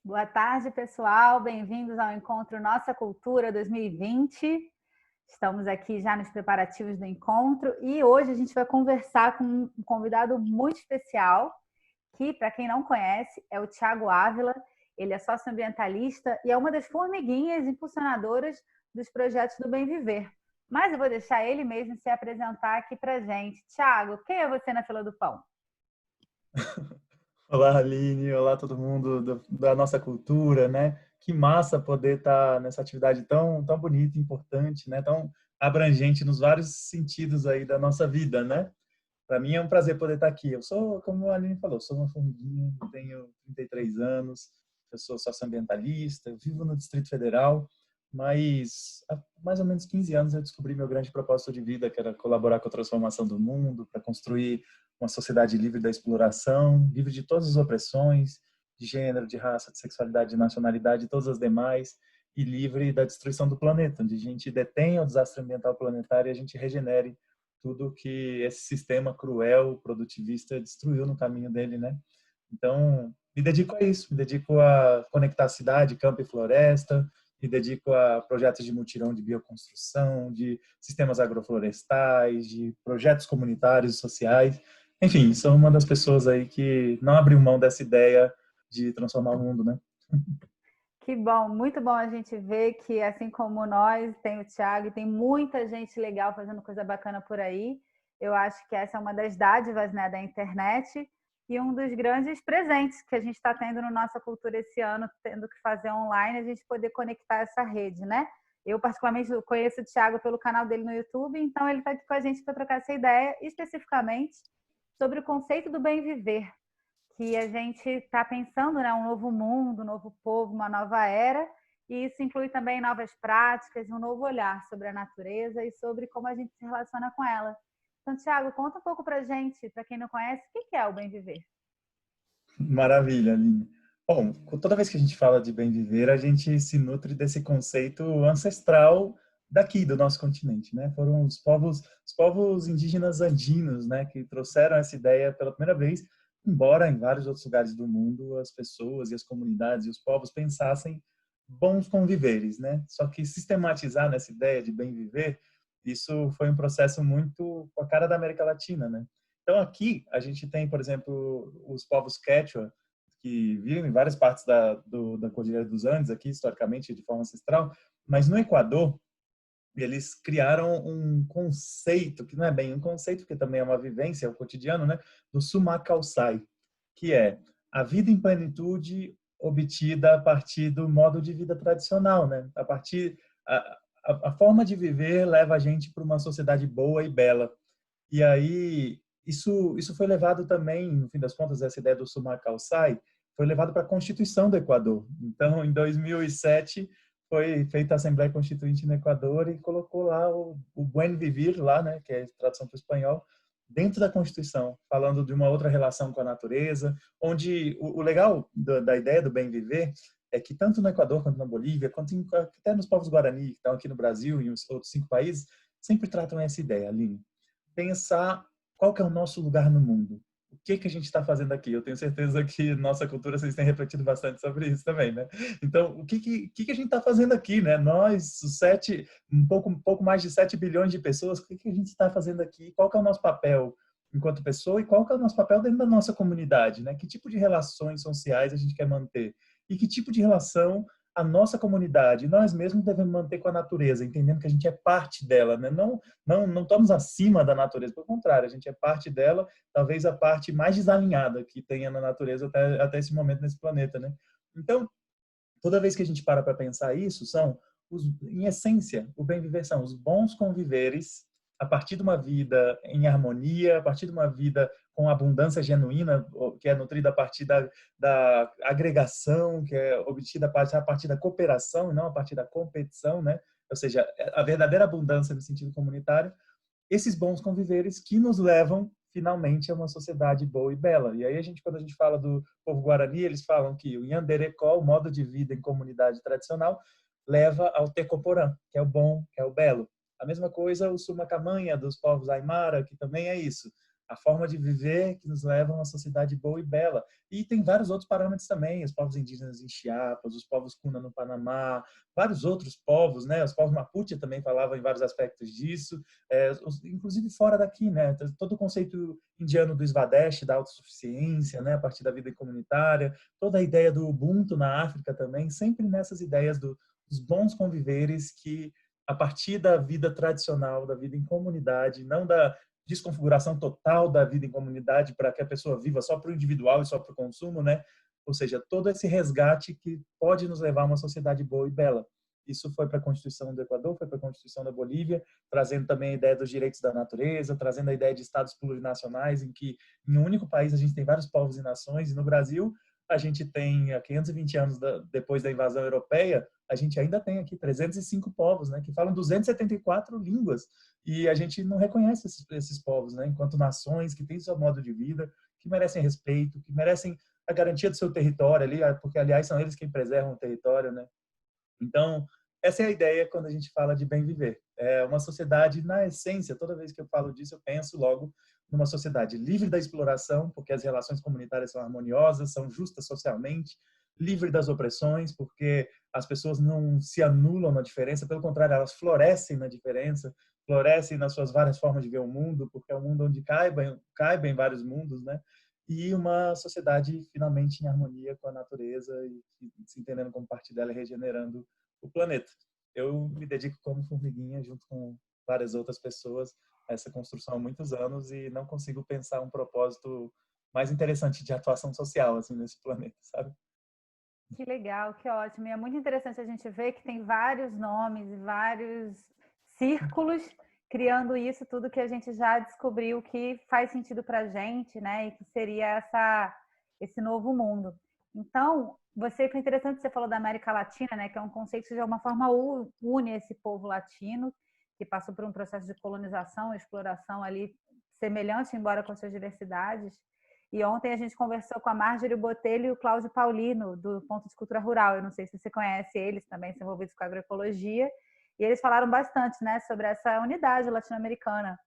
Boa tarde, pessoal. Bem-vindos ao Encontro Nossa Cultura 2020. Estamos aqui já nos preparativos do encontro e hoje a gente vai conversar com um convidado muito especial, que, para quem não conhece, é o Thiago Ávila. Ele é socioambientalista e é uma das formiguinhas impulsionadoras dos projetos do Bem Viver. Mas eu vou deixar ele mesmo se apresentar aqui para a gente. Thiago, quem é você na fila do pão? Olá, Aline. Olá, todo mundo da nossa cultura, né? Que massa poder estar nessa atividade tão bonita, importante, né? Tão abrangente nos vários sentidos aí da nossa vida, né? Para mim é um prazer poder estar aqui. Eu sou, como a Aline falou, sou uma formiguinha, tenho 33 anos, eu sou socioambientalista, eu vivo no Distrito Federal, mas há mais ou menos 15 anos eu descobri meu grande propósito de vida, que era colaborar com a transformação do mundo, para construir uma sociedade livre da exploração, livre de todas as opressões, de gênero, de raça, de sexualidade, de nacionalidade, e todas as demais, e livre da destruição do planeta, onde a gente detenha o desastre ambiental planetário e a gente regenere tudo que esse sistema cruel, produtivista, destruiu no caminho dele, né? Então, me dedico a isso, me dedico a conectar cidade, campo e floresta, me dedico a projetos de mutirão de bioconstrução, de sistemas agroflorestais, de projetos comunitários e sociais. Enfim, sou uma das pessoas aí que não abriu mão dessa ideia de transformar o mundo, né? Que bom, muito bom a gente ver que, assim como nós, tem o Thiago e tem muita gente legal fazendo coisa bacana por aí. Eu acho que essa é uma das dádivas, né, da internet e um dos grandes presentes que a gente está tendo na nossa cultura esse ano, tendo que fazer online, a gente poder conectar essa rede, né? Eu, particularmente, conheço o Thiago pelo canal dele no YouTube, então ele está aqui com a gente para trocar essa ideia, especificamente sobre o conceito do bem viver, que a gente está pensando, né, um novo mundo, um novo povo, uma nova era, e isso inclui também novas práticas e um novo olhar sobre a natureza e sobre como a gente se relaciona com ela. Então, Thiago, conta um pouco para a gente, para quem não conhece, o que é o bem viver? Maravilha, Aline. Bom, toda vez que a gente fala de bem viver, a gente se nutre desse conceito ancestral daqui, do nosso continente, né? Foram os povos indígenas andinos, né, que trouxeram essa ideia pela primeira vez, embora em vários outros lugares do mundo as pessoas e as comunidades e os povos pensassem bons conviveres, né? Só que sistematizar nessa ideia de bem viver, isso foi um processo muito com a cara da América Latina, né? Então, aqui, a gente tem, por exemplo, os povos Quechua, que vivem em várias partes da Cordilheira dos Andes, aqui, historicamente, de forma ancestral, mas no Equador, eles criaram um conceito, que não é bem um conceito, porque também é uma vivência, é o cotidiano, né? Do Sumacausai, que é a vida em plenitude obtida a partir do modo de vida tradicional, né? A partir... a forma de viver leva a gente para uma sociedade boa e bela. E aí, isso foi levado também, no fim das contas, essa ideia do Sumar Calçai, foi levado para a Constituição do Equador. Então, em 2007, foi feita a Assembleia Constituinte no Equador e colocou lá o Buen Vivir, lá, né, que é a tradução para o espanhol, dentro da Constituição, falando de uma outra relação com a natureza, onde o legal da ideia do bem viver é que tanto no Equador quanto na Bolívia, quanto até nos povos Guarani, que estão aqui no Brasil e em outros 5 países, sempre tratam essa ideia, Aline, pensar qual que é o nosso lugar no mundo. O que que a gente está fazendo aqui? Eu tenho certeza que nossa cultura vocês têm refletido bastante sobre isso também, né? Então, o que a gente está fazendo aqui, né? Nós, os pouco mais de 7 bilhões de pessoas, o que a gente está fazendo aqui? Qual que é o nosso papel enquanto pessoa e qual que é o nosso papel dentro da nossa comunidade, né? Que tipo de relações sociais a gente quer manter? E que tipo de relação a nossa comunidade, nós mesmos devemos manter com a natureza, entendendo que a gente é parte dela, né? Não estamos acima da natureza, pelo contrário, a gente é parte dela, talvez a parte mais desalinhada que tenha na natureza até esse momento nesse planeta, né? Então, toda vez que a gente para pensar isso, em essência, o bem viver são os bons conviveres a partir de uma vida em harmonia, a partir de uma vida com abundância genuína, que é nutrida a partir da agregação, que é obtida a partir da cooperação e não a partir da competição, né? Ou seja, a verdadeira abundância no sentido comunitário, esses bons conviveres que nos levam finalmente a uma sociedade boa e bela. E aí quando a gente fala do povo guarani, eles falam que o Yanderecó, o modo de vida em comunidade tradicional, leva ao Tecoporã, que é o bom, que é o belo. A mesma coisa o Sumacamanha dos povos Aimara, que também é isso. a forma de viver que nos leva a uma sociedade boa e bela. E tem vários outros parâmetros também, os povos indígenas em Chiapas, os povos Kuna no Panamá, vários outros povos, né? Os povos Mapuche também falavam em vários aspectos disso, inclusive fora daqui, né? Todo o conceito indiano do Swadesh, da autossuficiência, né? A partir da vida comunitária, toda a ideia do Ubuntu na África também, sempre nessas ideias dos bons conviveres que a partir da vida tradicional, da vida em comunidade, não da desconfiguração total da vida em comunidade para que a pessoa viva só para o individual e só para o consumo, né? Ou seja, todo esse resgate que pode nos levar a uma sociedade boa e bela. Isso foi para a Constituição do Equador, foi para a Constituição da Bolívia, trazendo também a ideia dos direitos da natureza, trazendo a ideia de estados plurinacionais, em que em um único país a gente tem vários povos e nações, e no Brasil a gente tem, há 520 anos depois da invasão europeia, a gente ainda tem aqui 305 povos, né, que falam 274 línguas, e a gente não reconhece esses povos, né, enquanto nações que têm seu modo de vida, que merecem respeito, que merecem a garantia do seu território ali, porque, aliás, são eles quem preservam o território, né. Então, essa é a ideia quando a gente fala de bem viver. É uma sociedade, na essência, toda vez que eu falo disso, eu penso logo numa sociedade livre da exploração, porque as relações comunitárias são harmoniosas, são justas socialmente, livre das opressões, porque as pessoas não se anulam na diferença, pelo contrário, elas florescem na diferença, florescem nas suas várias formas de ver o mundo, porque é um mundo onde caibem vários mundos, né? E uma sociedade finalmente em harmonia com a natureza e se entendendo como parte dela e regenerando o planeta. Eu me dedico como formiguinha, junto com várias outras pessoas, a essa construção há muitos anos e não consigo pensar um propósito mais interessante de atuação social assim nesse planeta, sabe? Que legal, que ótimo. E é muito interessante a gente ver que tem vários nomes e vários círculos criando isso tudo que a gente já descobriu que faz sentido para a gente, né? E que seria esse novo mundo. Então, foi interessante que você falou da América Latina, né? Que é um conceito que de alguma forma une esse povo latino que passou por um processo de colonização, exploração ali semelhante, embora com suas diversidades. E ontem a gente conversou com a Marjorie Botelho e o Cláudio Paulino, do Ponto de Cultura Rural. Eu não sei se você conhece eles, também são envolvidos com a agroecologia. E eles falaram bastante, né, sobre essa unidade latino-americana.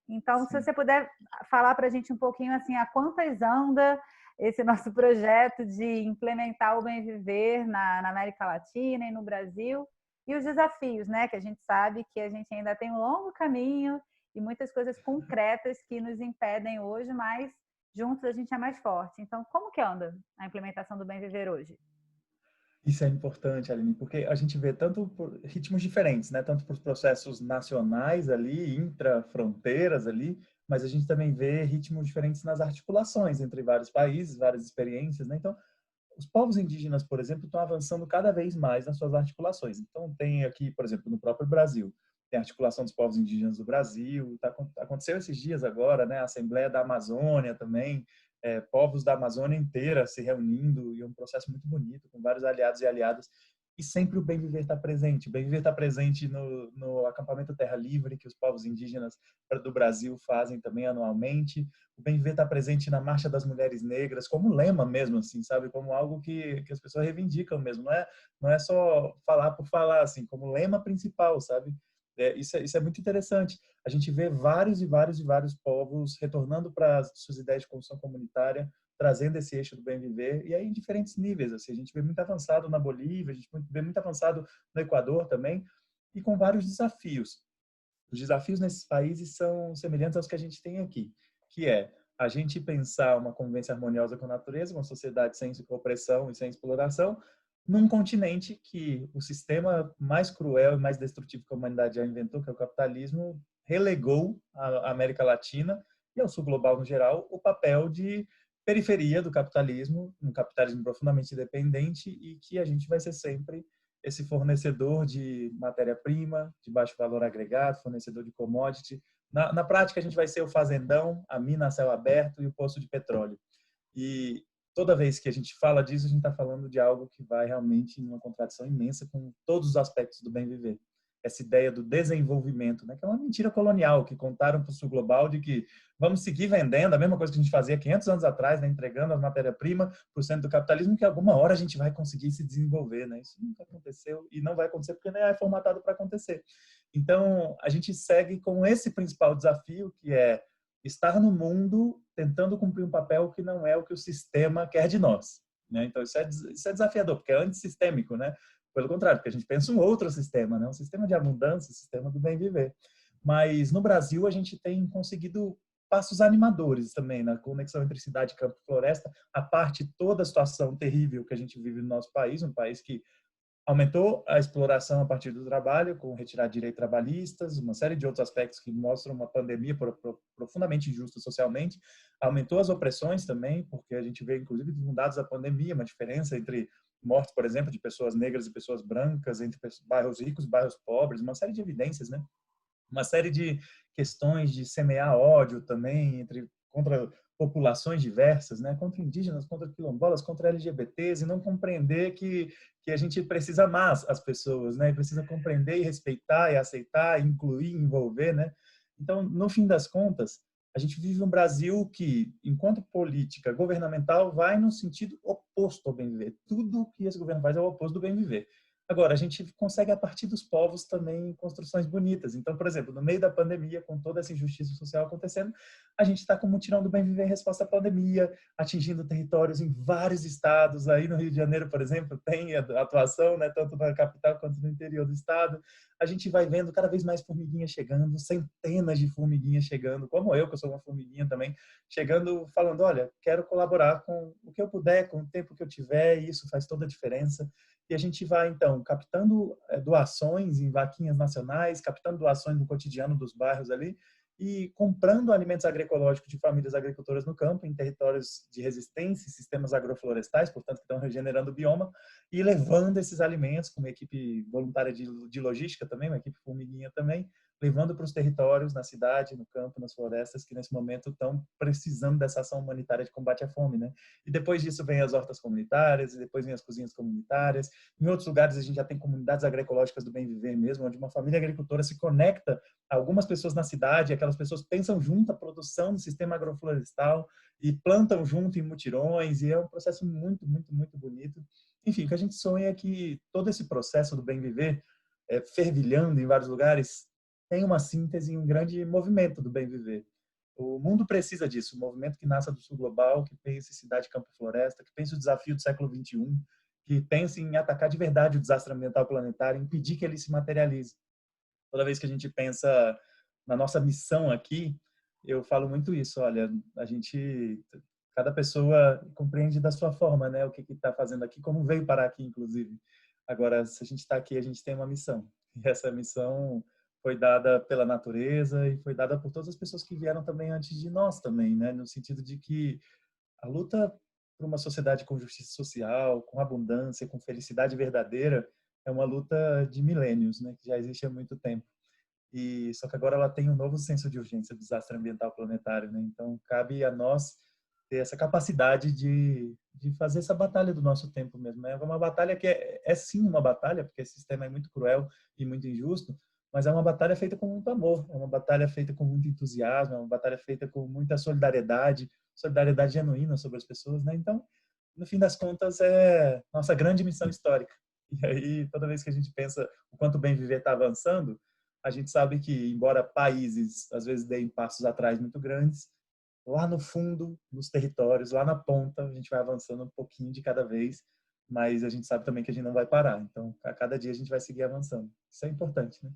Então, se você puder falar para a gente um pouquinho assim, a quantas anda esse nosso projeto de implementar o bem viver na América Latina e no Brasil, e os desafios, né, que a gente sabe que a gente ainda tem um longo caminho e muitas coisas concretas que nos impedem hoje, mas juntos a gente é mais forte. Então, como que anda a implementação do bem viver hoje? Isso é importante, Aline, porque a gente vê tanto por ritmos diferentes, né? Tanto por processos nacionais ali, intra-fronteiras ali, mas a gente também vê ritmos diferentes nas articulações entre vários países, várias experiências, né? Então, os povos indígenas, por exemplo, estão avançando cada vez mais nas suas articulações. Então, tem aqui, por exemplo, no próprio Brasil, tem a articulação dos povos indígenas do Brasil, aconteceu esses dias agora, né? A Assembleia da Amazônia também, povos da Amazônia inteira se reunindo, e um processo muito bonito, com vários aliados e aliadas, e sempre o bem viver está presente. O bem viver está presente no acampamento Terra Livre, que os povos indígenas do Brasil fazem também anualmente. O bem viver está presente na Marcha das Mulheres Negras, como lema mesmo, assim, sabe? Como algo que as pessoas reivindicam mesmo. Não é só falar por falar, assim, como lema principal, sabe? Isso é muito interessante. A gente vê vários e vários e vários povos retornando para as suas ideias de construção comunitária, trazendo esse eixo do bem viver, e aí em diferentes níveis. Assim, a gente vê muito avançado na Bolívia, a gente vê muito avançado no Equador também, e com vários desafios. Os desafios nesses países são semelhantes aos que a gente tem aqui, que é a gente pensar uma convivência harmoniosa com a natureza, uma sociedade sem opressão e sem exploração, num continente que o sistema mais cruel e mais destrutivo que a humanidade já inventou, que é o capitalismo, relegou à América Latina e ao sul global no geral o papel de periferia do capitalismo, um capitalismo profundamente dependente, e que a gente vai ser sempre esse fornecedor de matéria-prima, de baixo valor agregado, fornecedor de commodity. Na prática, a gente vai ser o fazendão, a mina a céu aberto e o poço de petróleo. E toda vez que a gente fala disso, a gente está falando de algo que vai realmente em uma contradição imensa com todos os aspectos do bem viver. Essa ideia do desenvolvimento, né, que é uma mentira colonial que contaram para o sul global de que vamos seguir vendendo a mesma coisa que a gente fazia 500 anos atrás, né, entregando a matéria-prima para o centro do capitalismo, que alguma hora a gente vai conseguir se desenvolver. Né? Isso nunca aconteceu e não vai acontecer porque nem é formatado para acontecer. Então, a gente segue com esse principal desafio, que é estar no mundo tentando cumprir um papel que não é o que o sistema quer de nós, né? Então, isso é desafiador, porque é antissistêmico, né? Pelo contrário, porque a gente pensa em um outro sistema, né? Um sistema de abundância, um sistema do bem viver. Mas no Brasil a gente tem conseguido passos animadores também na conexão entre cidade, campo e floresta, a parte toda a situação terrível que a gente vive no nosso país, um país que aumentou a exploração a partir do trabalho, com retirada de direitos trabalhistas, uma série de outros aspectos que mostram uma pandemia profundamente injusta socialmente. Aumentou as opressões também, porque a gente vê, inclusive, com dados da pandemia, uma diferença entre mortes, por exemplo, de pessoas negras e pessoas brancas, entre bairros ricos e bairros pobres, uma série de evidências, né? Uma série de questões de semear ódio também contra populações diversas, né, contra indígenas, contra quilombolas, contra LGBTs, e não compreender que a gente precisa amar as pessoas, né, e precisa compreender e respeitar e aceitar, e incluir, envolver, né. Então, no fim das contas, a gente vive um Brasil que, enquanto política governamental, vai no sentido oposto ao bem viver. Tudo que esse governo faz é o oposto do bem viver. Agora, a gente consegue, a partir dos povos, também construções bonitas. Então, por exemplo, no meio da pandemia, com toda essa injustiça social acontecendo, a gente está com o mutirão do Bem Viver em resposta à pandemia, atingindo territórios em vários estados. Aí no Rio de Janeiro, por exemplo, tem atuação, né, tanto na capital quanto no interior do estado. A gente vai vendo cada vez mais formiguinhas chegando, centenas de formiguinhas chegando, como eu, que eu sou uma formiguinha também, chegando, falando, olha, quero colaborar com o que eu puder, com o tempo que eu tiver, e isso faz toda a diferença. E a gente vai, então, captando doações em vaquinhas nacionais, captando doações no cotidiano dos bairros ali e comprando alimentos agroecológicos de famílias agricultoras no campo, em territórios de resistência, sistemas agroflorestais, portanto, que estão regenerando o bioma, e levando esses alimentos com uma equipe voluntária de logística também, uma equipe formiguinha também, levando para os territórios, na cidade, no campo, nas florestas, que nesse momento estão precisando dessa ação humanitária de combate à fome, né? E depois disso vem as hortas comunitárias, e depois vem as cozinhas comunitárias. Em outros lugares a gente já tem comunidades agroecológicas do bem viver mesmo, onde uma família agricultora se conecta a algumas pessoas na cidade, aquelas pessoas pensam junto a produção do sistema agroflorestal e plantam junto em mutirões, e é um processo muito, muito, muito bonito. Enfim, o que a gente sonha é que todo esse processo do bem viver, fervilhando em vários lugares, tem uma síntese e um grande movimento do bem viver. O mundo precisa disso, um movimento que nasça do sul global, que pense cidade, campo e floresta, que pense o desafio do século XXI, que pense em atacar de verdade o desastre ambiental planetário, impedir que ele se materialize. Toda vez que a gente pensa na nossa missão aqui, eu falo muito isso, olha, cada pessoa compreende da sua forma, né, o que está fazendo aqui, como veio parar aqui, inclusive. Agora, se a gente está aqui, a gente tem uma missão. E essa missão foi dada pela natureza e foi dada por todas as pessoas que vieram também antes de nós também, né, no sentido de que a luta por uma sociedade com justiça social, com abundância, com felicidade verdadeira, é uma luta de milênios, né, que já existe há muito tempo. E só que agora ela tem um novo senso de urgência do desastre ambiental planetário, né? Então cabe a nós ter essa capacidade de fazer essa batalha do nosso tempo mesmo, né? É uma batalha que é sim uma batalha, porque esse sistema é muito cruel e muito injusto, mas é uma batalha feita com muito amor, é uma batalha feita com muito entusiasmo, é uma batalha feita com muita solidariedade, solidariedade genuína sobre as pessoas, né? Então, no fim das contas, é nossa grande missão histórica. E aí, toda vez que a gente pensa o quanto o bem viver está avançando, a gente sabe que, embora países às vezes deem passos atrás muito grandes, lá no fundo, nos territórios, lá na ponta, a gente vai avançando um pouquinho de cada vez, mas a gente sabe também que a gente não vai parar. Então, a cada dia a gente vai seguir avançando. Isso é importante, né?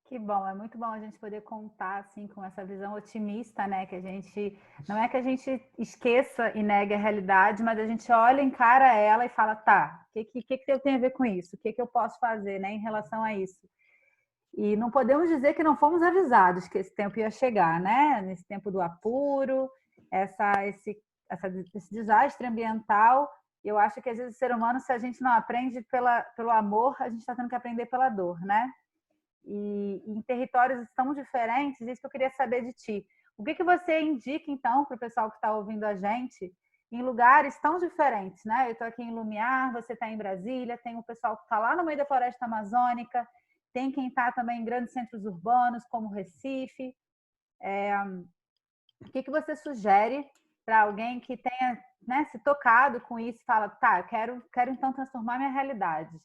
Que bom, é muito bom a gente poder contar assim com essa visão otimista, né? Que a gente não é que a gente esqueça e negue a realidade, mas a gente olha, encara ela e fala, tá, o que eu tenho a ver com isso? O que eu posso fazer, né, em relação a isso? E não podemos dizer que não fomos avisados que esse tempo ia chegar, né? Nesse tempo do apuro, esse desastre ambiental. Eu acho que às vezes o ser humano, se a gente não aprende pelo amor, a gente está tendo que aprender pela dor, né? E em territórios tão diferentes, isso que eu queria saber de ti. O que você indica, então, para o pessoal que está ouvindo a gente, em lugares tão diferentes, né? Eu estou aqui em Lumiar, você está em Brasília, tem o pessoal que está lá no meio da floresta amazônica, tem quem está também em grandes centros urbanos, como Recife. O que você sugere para alguém que tenha, né, se tocado com isso e fala, tá, eu quero então transformar minha realidade. O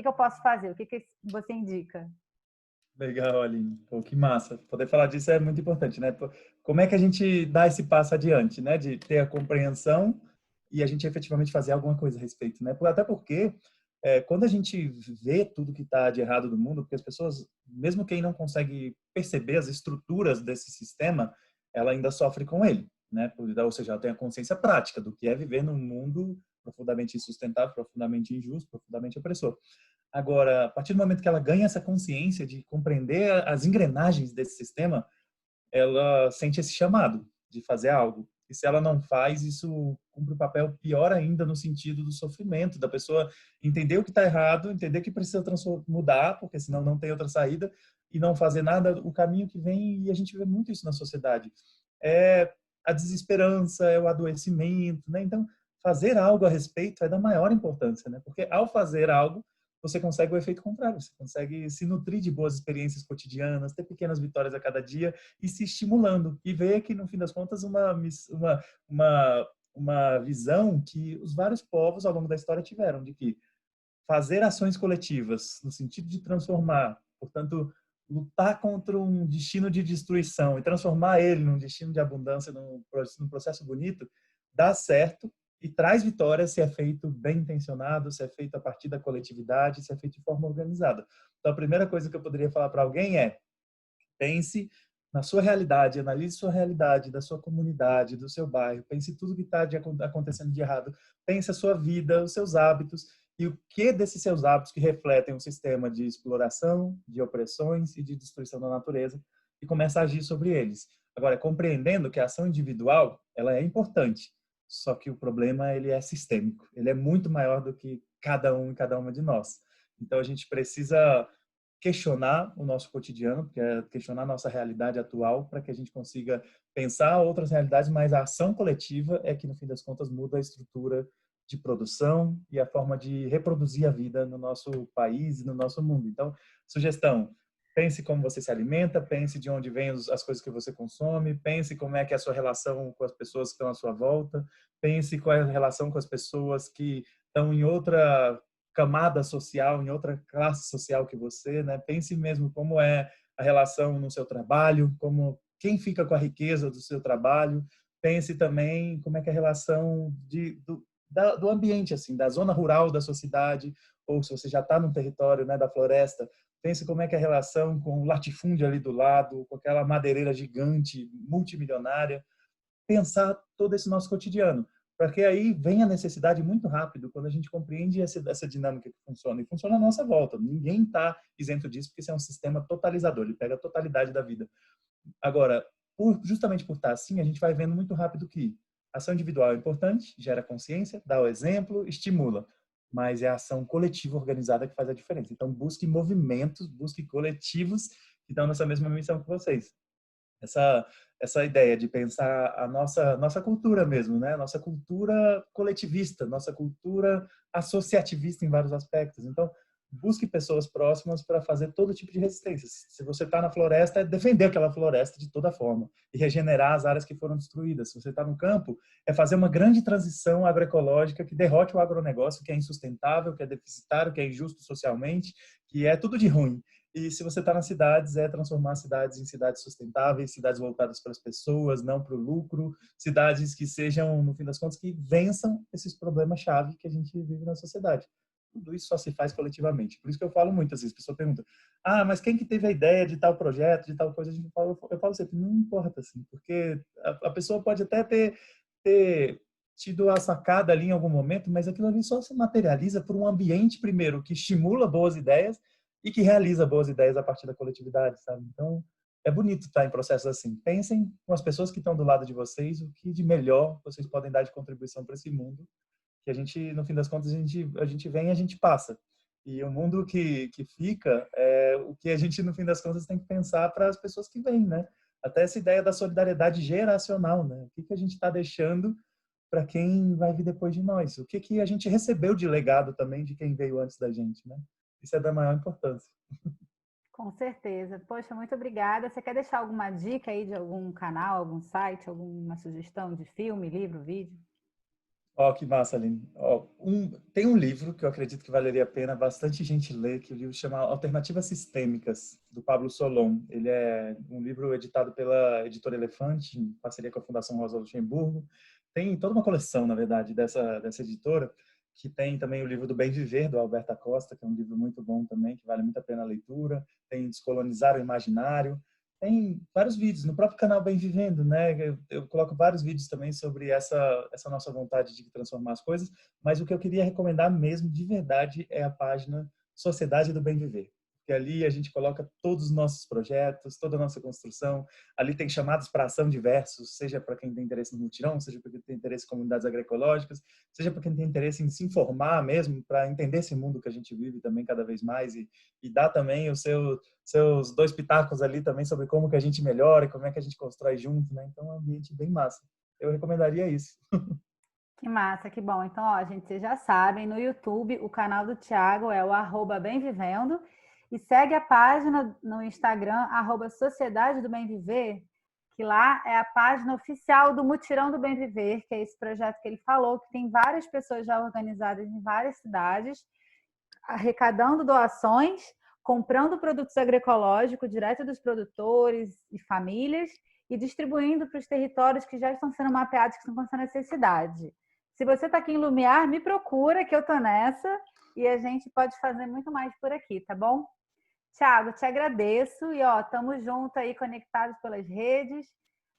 que eu posso fazer? O que você indica? Legal, Aline. Pô, que massa. Poder falar disso é muito importante, né? Pô, como é que a gente dá esse passo adiante, né? De ter a compreensão e a gente efetivamente fazer alguma coisa a respeito, né? Até porque quando a gente vê tudo que está de errado no mundo, porque as pessoas, mesmo quem não consegue perceber as estruturas desse sistema, ela ainda sofre com ele, né? Ou seja, ela tem a consciência prática do que é viver num mundo profundamente insustentável, profundamente injusto, profundamente opressor. Agora, a partir do momento que ela ganha essa consciência de compreender as engrenagens desse sistema, ela sente esse chamado de fazer algo. E se ela não faz, isso cumpre um papel pior ainda no sentido do sofrimento, da pessoa entender o que está errado, entender que precisa mudar, porque senão não tem outra saída, e não fazer nada. O caminho que vem, e a gente vê muito isso na sociedade, é a desesperança, é o adoecimento, né? Então, fazer algo a respeito é da maior importância, né? Porque ao fazer algo, você consegue o efeito contrário, você consegue se nutrir de boas experiências cotidianas, ter pequenas vitórias a cada dia e se estimulando e ver que no fim das contas uma visão que os vários povos ao longo da história tiveram de que fazer ações coletivas no sentido de transformar, portanto, lutar contra um destino de destruição e transformar ele num destino de abundância, num processo bonito, dá certo e traz vitória se é feito bem intencionado, se é feito a partir da coletividade, se é feito de forma organizada. Então, a primeira coisa que eu poderia falar para alguém é: pense na sua realidade, analise sua realidade, da sua comunidade, do seu bairro, pense tudo que está acontecendo de errado, pense a sua vida, os seus hábitos e o que desses seus hábitos que refletem um sistema de exploração, de opressões e de destruição da natureza e começa a agir sobre eles. Agora, compreendendo que a ação individual, ela é importante, só que o problema ele é sistêmico, ele é muito maior do que cada um e cada uma de nós. Então a gente precisa questionar o nosso cotidiano, que é questionar a nossa realidade atual, para que a gente consiga pensar outras realidades, mas a ação coletiva é que, no fim das contas, muda a estrutura de produção e a forma de reproduzir a vida no nosso país e no nosso mundo. Então, sugestão: pense como você se alimenta, pense de onde vêm as coisas que você consome, pense como é que é a sua relação com as pessoas que estão à sua volta, pense qual é a relação com as pessoas que estão em outra camada social, em outra classe social que você, né? Pense mesmo como é a relação no seu trabalho, como quem fica com a riqueza do seu trabalho. Pense também como é que é a relação do ambiente, assim, da zona rural da sua cidade, ou se você já está no território, né, da floresta. Pense como é que é a relação com o latifúndio ali do lado, com aquela madeireira gigante, multimilionária. Pensar todo esse nosso cotidiano, porque aí vem a necessidade muito rápido quando a gente compreende essa dinâmica que funciona, e funciona à nossa volta. Ninguém está isento disso, porque isso é um sistema totalizador, ele pega a totalidade da vida. Agora, justamente por estar assim, a gente vai vendo muito rápido que ação individual é importante, gera consciência, dá o exemplo, estimula, mas é a ação coletiva organizada que faz a diferença. Então, busque movimentos, busque coletivos que estão nessa mesma missão que vocês. Essa ideia de pensar a nossa cultura mesmo, né? Nossa cultura coletivista, nossa cultura associativista em vários aspectos. Então, busque pessoas próximas para fazer todo tipo de resistência. Se você está na floresta, é defender aquela floresta de toda forma e regenerar as áreas que foram destruídas. Se você está no campo, é fazer uma grande transição agroecológica que derrote o agronegócio, que é insustentável, que é deficitário, que é injusto socialmente, que é tudo de ruim. E se você está nas cidades, é transformar cidades em cidades sustentáveis, cidades voltadas para as pessoas, não para o lucro, cidades que sejam, no fim das contas, que vençam esses problemas-chave que a gente vive na sociedade. Tudo isso só se faz coletivamente. Por isso que eu falo muito, às vezes, a pessoa pergunta: ah, mas quem que teve a ideia de tal projeto, de tal coisa? Eu falo sempre: não importa, assim, porque a pessoa pode até ter tido a sacada ali em algum momento, mas aquilo ali só se materializa por um ambiente, primeiro, que estimula boas ideias, e que realiza boas ideias a partir da coletividade, sabe? Então, é bonito estar em processos assim. Pensem com as pessoas que estão do lado de vocês, o que de melhor vocês podem dar de contribuição para esse mundo, que a gente, no fim das contas, a gente vem e a gente passa. E o mundo que fica é o que a gente, no fim das contas, tem que pensar para as pessoas que vêm, né? Até essa ideia da solidariedade geracional, né? O que a gente está deixando para quem vai vir depois de nós? O que a gente recebeu de legado também de quem veio antes da gente, né? Isso é da maior importância. Com certeza. Poxa, muito obrigada. Você quer deixar alguma dica aí de algum canal, algum site, alguma sugestão de filme, livro, vídeo? Ó, que massa, Aline. Ó, tem um livro que eu acredito que valeria a pena bastante gente ler, que o livro chama Alternativas Sistêmicas, do Pablo Solon. Ele é um livro editado pela Editora Elefante, em parceria com a Fundação Rosa Luxemburgo. Tem toda uma coleção, na verdade, dessa editora, que tem também o livro do Bem Viver, do Alberto Costa, que é um livro muito bom também, que vale muito a pena a leitura. Tem Descolonizar o Imaginário. Tem vários vídeos no próprio canal Bem Vivendo, né? Eu coloco vários vídeos também sobre essa nossa vontade de transformar as coisas, mas o que eu queria recomendar mesmo, de verdade, é a página Sociedade do Bem Viver. Porque ali a gente coloca todos os nossos projetos, toda a nossa construção. Ali tem chamados para ação diversos, seja para quem tem interesse no mutirão, seja para quem tem interesse em comunidades agroecológicas, seja para quem tem interesse em se informar mesmo, para entender esse mundo que a gente vive também cada vez mais e dar também seus dois pitacos ali também sobre como que a gente melhora e como é que a gente constrói junto, né? Então é um ambiente bem massa. Eu recomendaria isso. Que massa, que bom. Então, ó, gente, vocês já sabem, no YouTube, o canal do Thiago é o @bemvivendo e segue a página no Instagram, @Sociedade do Bem Viver, que lá é a página oficial do Mutirão do Bem Viver, que é esse projeto que ele falou, que tem várias pessoas já organizadas em várias cidades, arrecadando doações, comprando produtos agroecológicos direto dos produtores e famílias e distribuindo para os territórios que já estão sendo mapeados, que estão com essa necessidade. Se você está aqui em Lumiar, me procura que eu estou nessa e a gente pode fazer muito mais por aqui, tá bom? Thiago, te agradeço e ó, estamos juntos aí, conectados pelas redes,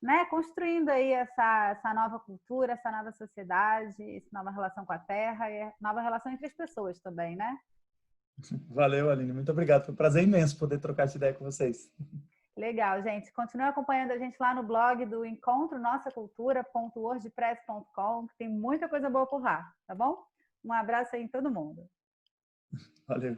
né? Construindo aí essa nova cultura, essa nova sociedade, essa nova relação com a terra e a nova relação entre as pessoas também, né? Valeu, Aline. Muito obrigado. Foi um prazer imenso poder trocar essa ideia com vocês. Legal, gente. Continue acompanhando a gente lá no blog do encontro nossacultura.wordpress.com, que tem muita coisa boa por lá, tá bom? Um abraço aí em todo mundo. Valeu.